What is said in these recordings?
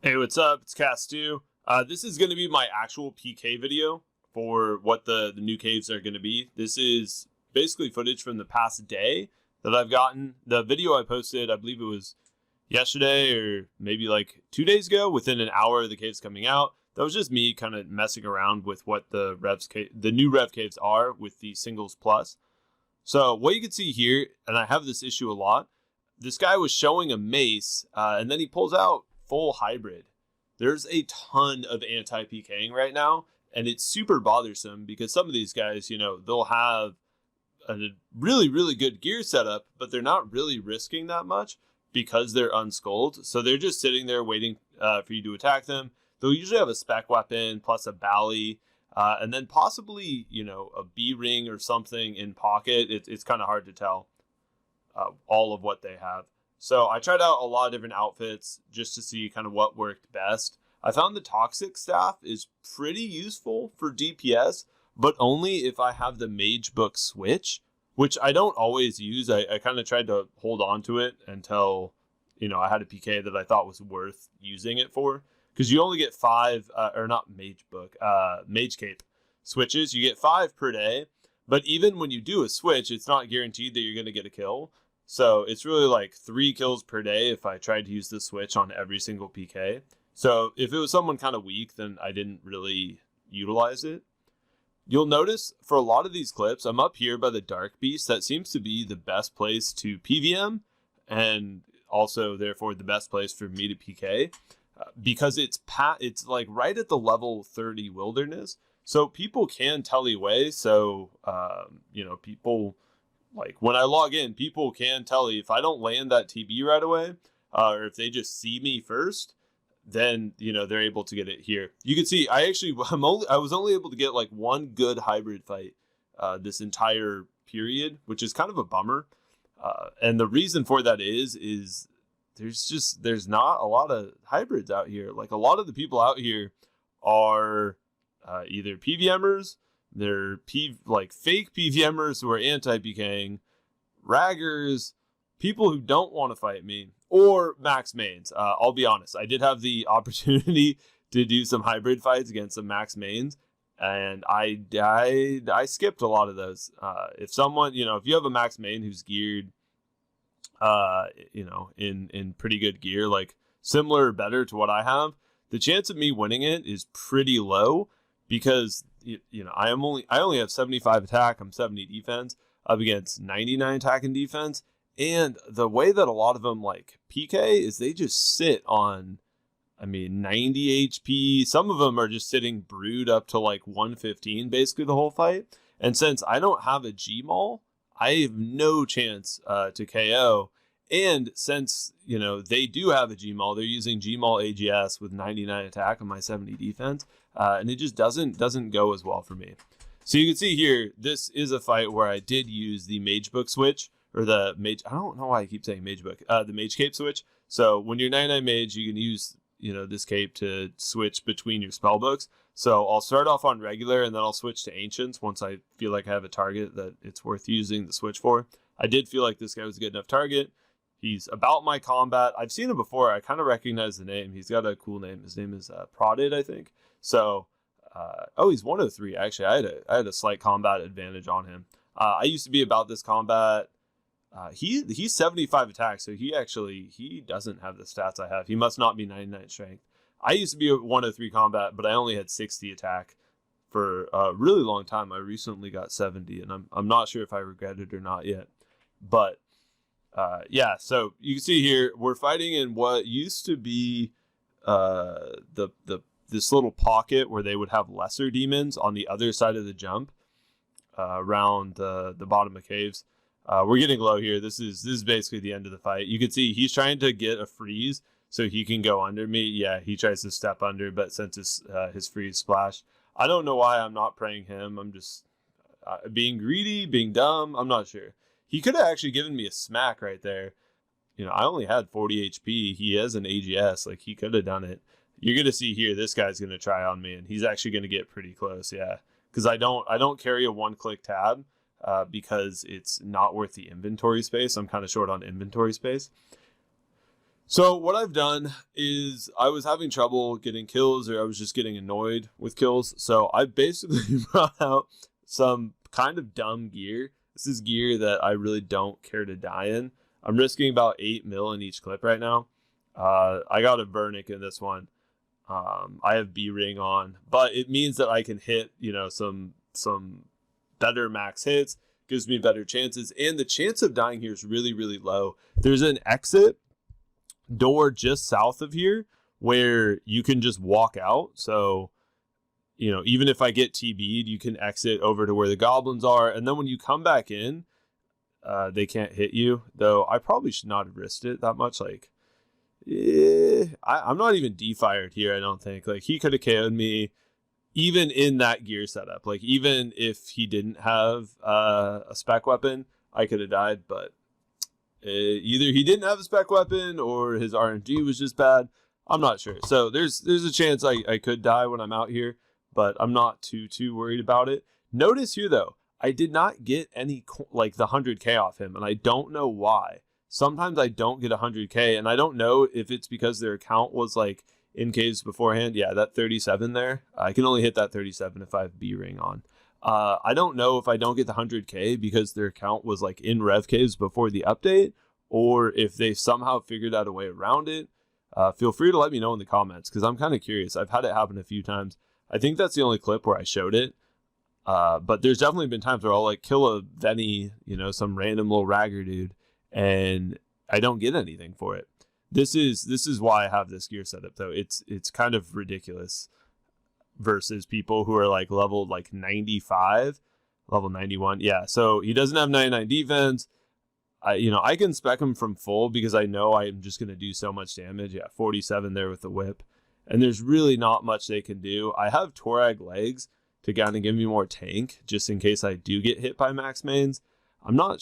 Hey, what's up? It's Castoo. This is going to be my actual PK video for what the new caves are going to be. This is basically footage from the past day that I've gotten. The video I posted, I believe it was yesterday or maybe like 2 days ago, within an hour of the caves coming out. That was just me kind of messing around with what the new rev caves are with the singles plus. So what you can see here, and I have this issue a lot, this guy was showing a mace, and then he pulls out full hybrid. There's a ton of anti-PKing right now, and it's super bothersome because some of these guys, they'll have a really, really good gear setup, but they're not really risking that much because they're unskulled. So they're just sitting there waiting for you to attack them. They'll usually have a spec weapon plus a bally, and then possibly, a B ring or something in pocket. It's kind of hard to tell all of what they have. So I tried out a lot of different outfits just to see kind of what worked best. I found the toxic staff is pretty useful for DPS, but only if I have the mage book switch, which I don't always use. I kind of tried to hold on to it until, I had a PK that I thought was worth using it for. Because you only get five, or not mage book, mage cape switches. You get 5 per day. But even when you do a switch, it's not guaranteed that you're going to get a kill. So it's really like 3 kills per day if I tried to use the switch on every single PK. So if it was someone kind of weak, then I didn't really utilize it. You'll notice for a lot of these clips, I'm up here by the Dark Beast. That seems to be the best place to PVM and also therefore the best place for me to PK because it's like right at the level 30 wilderness. So people can telly-way. So, people... Like when I log in, people can tell if I don't land that TB right away, or if they just see me first, then they're able to get it here. You can see I was only able to get like one good hybrid fight this entire period, which is kind of a bummer. And the reason for that is there's not a lot of hybrids out here. Like a lot of the people out here are either PVMers. They're fake PVMers who are anti-PKing, raggers, people who don't want to fight me, or max mains. I'll be honest, I did have the opportunity to do some hybrid fights against some max mains, and I skipped a lot of those. If someone, if you have a max main who's geared, in pretty good gear, like similar or better to what I have, the chance of me winning it is pretty low because I only have 75 attack. I'm 70 defense up against 99 attack and defense. And the way that a lot of them like PK is they just sit on, 90 HP. Some of them are just sitting brood up to like 115 basically the whole fight. And since I don't have a Gmaul, I have no chance to KO. And since, they do have a Gmaul, they're using Gmaul AGS with 99 attack on my 70 defense. And it just doesn't go as well for me. So you can see here, this is a fight where I did use the mage book switch, or the mage, I don't know why I keep saying mage book, the mage cape switch. So when you're 99 mage, you can use, this cape to switch between your spell books. So I'll start off on regular and then I'll switch to ancients once I feel like I have a target that it's worth using the switch for. I did feel like this guy was a good enough target. He's about my combat. I've seen him before. I kind of recognize the name. He's got a cool name. His name is Prodded, I think. So, he's 103. Actually, I had a slight combat advantage on him. I used to be about this combat. He's 75 attack, so he doesn't have the stats I have. He must not be 99 strength. I used to be a 103 combat, but I only had 60 attack for a really long time. I recently got 70, and I'm not sure if I regret it or not yet. But yeah, so you can see here we're fighting in what used to be this little pocket where they would have lesser demons on the other side of the jump around the bottom of caves. We're getting low here. This is basically the end of the fight. You can see he's trying to get a freeze so he can go under me. Yeah, he tries to step under, but since his freeze splashed, I don't know why I'm not praying him. I'm just being greedy, being dumb. I'm not sure. He could have actually given me a smack right there. I only had 40 HP. He has an AGS. Like, he could have done it. You're going to see here, this guy's going to try on me, and he's actually going to get pretty close, yeah. Because I don't carry a one-click tab because it's not worth the inventory space. I'm kind of short on inventory space. So what I've done is I was having trouble getting kills, or I was just getting annoyed with kills. So I basically brought out some kind of dumb gear. This is gear that I really don't care to die in. I'm risking about 8 mil in each clip right now. I got a Vernic in this one. I have B ring on, but it means that I can hit, some better max hits, gives me better chances, and the chance of dying here is really, really low. There's an exit door just south of here where you can just walk out. So, even if I get TB'd, you can exit over to where the goblins are. And then when you come back in, they can't hit you. Though I probably should not have risked it that much. Like, I'm not even defired here, I don't think. Like, he could have KO'd me even in that gear setup. Like, even if he didn't have a spec weapon, I could have died. But either he didn't have a spec weapon or his RNG was just bad. I'm not sure. So there's a chance I could die when I'm out here, but I'm not too worried about it. Notice here though, I did not get any like the 100k off him, and I don't know why. Sometimes I don't get 100k, and I don't know if it's because their account was like in caves beforehand. Yeah, that 37 there. I can only hit that 37 if I have B ring on. I don't know if I don't get the 100k because their account was like in rev caves before the update, or if they somehow figured out a way around it. Feel free to let me know in the comments, because I'm kind of curious. I've had it happen a few times. I think that's the only clip where I showed it. But there's definitely been times where I'll like kill a Venny, some random little ragger dude, and I don't get anything for it. This is why I have this gear setup though. It's kind of ridiculous versus people who are like leveled like 95, level 91. Yeah, so he doesn't have 99 defense. I can spec him from full because I know I'm just going to do so much damage. Yeah, 47 there with the whip. And there's really not much they can do. I have Torag legs to kind of give me more tank just in case I do get hit by max mains. I'm not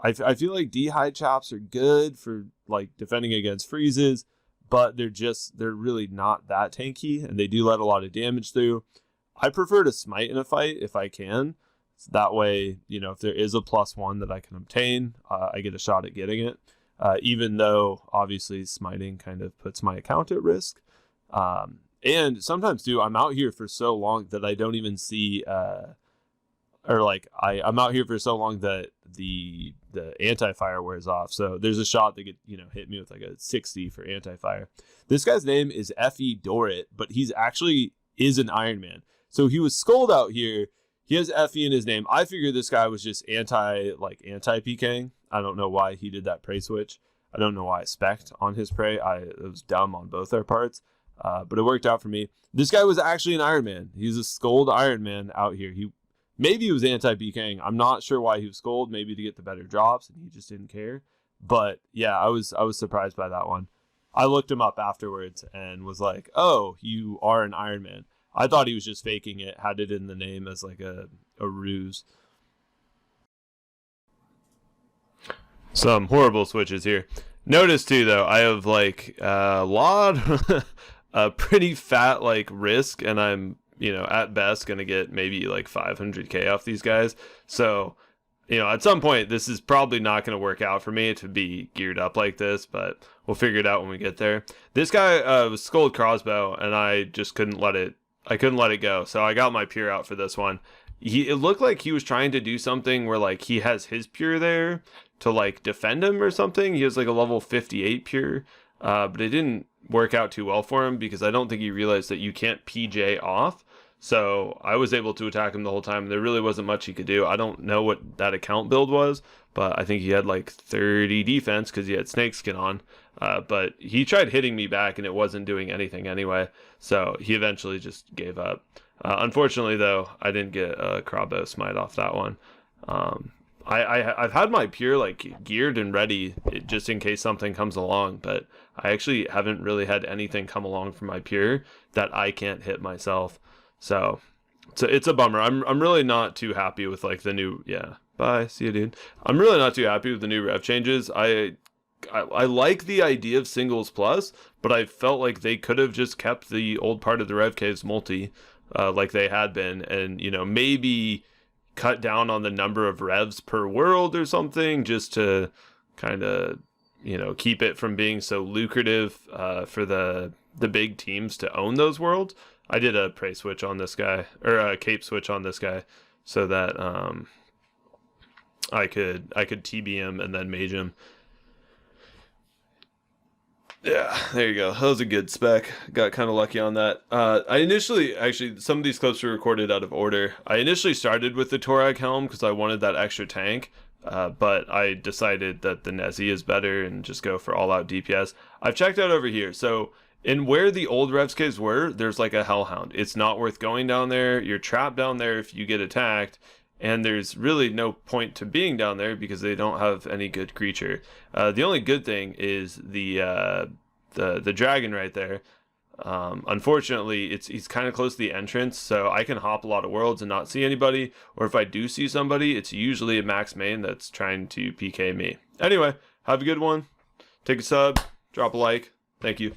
I feel like D-high chops are good for like defending against freezes, but they're really not that tanky, and they do let a lot of damage through. I prefer to smite in a fight if I can. So that way, if there is a +1 that I can obtain, I get a shot at getting it. Even though obviously smiting kind of puts my account at risk. And sometimes too, I'm out here for so long that I don't even see, I'm out here for so long that the anti-fire wears off. So there's a shot that hit me with like a 60 for anti-fire. This guy's name is F.E. Dorrit, but he's actually is an Iron Man. So he was skulled out here. He has F.E. in his name. I figured this guy was just anti-Pking. I don't know why he did that prey switch. I don't know why I spec'd on his prey. It was dumb on both our parts. But it worked out for me. This guy was actually an Iron Man. He's a skulled Iron Man out here. Maybe he was anti-Pking. I'm not sure why he was skulled. Maybe to get the better drops, and he just didn't care. But yeah, I was surprised by that one. I looked him up afterwards and was like, "Oh, you are an Iron Man." I thought he was just faking it. Had it in the name as like a ruse. Some horrible switches here. Notice too, though, I have like a lot, a pretty fat like risk, and I'm at best gonna get maybe like 500k off these guys. So at some point this is probably not gonna work out for me to be geared up like this, but we'll figure it out when we get there. This guy was skulled crossbow, and I just couldn't let it go. So I got my pure out for this one. It looked like he was trying to do something where like he has his pure there to like defend him or something. He has like a level 58 pure, but it didn't work out too well for him because I don't think he realized that you can't PJ off. So I was able to attack him the whole time. There really wasn't much he could do. I don't know what that account build was, but I think he had like 30 defense because he had snakeskin on. But he tried hitting me back and it wasn't doing anything anyway. So he eventually just gave up. Unfortunately, though, I didn't get a Crowbow smite off that one. I've had my pure like geared and ready just in case something comes along, but I actually haven't really had anything come along from my pure that I can't hit myself. So it's a bummer. I'm really not too happy with like the new bye, see you dude. I'm really not too happy with the new rev changes. I like the idea of singles plus, but I felt like they could have just kept the old part of the rev caves multi like they had been, and maybe cut down on the number of revs per world or something, just to kind of you know, keep it from being so lucrative for the big teams to own those worlds, I did a prey switch on this guy, or a cape switch on this guy, so that I could TB him and then mage him. Yeah, there you go. That was a good spec. Got kind of lucky on that. I initially, actually, some of these clips were recorded out of order. I initially started with the Torag helm because I wanted that extra tank, but I decided that the Nezi is better and just go for all-out DPS. I've checked out over here. So in where the old Revs caves were, there's like a Hellhound. It's not worth going down there. You're trapped down there if you get attacked. And there's really no point to being down there because they don't have any good creature. The only good thing is the dragon right there. Unfortunately, he's kind of close to the entrance, so I can hop a lot of worlds and not see anybody. Or if I do see somebody, it's usually a max main that's trying to PK me. Anyway, have a good one. Take a sub, drop a like. Thank you.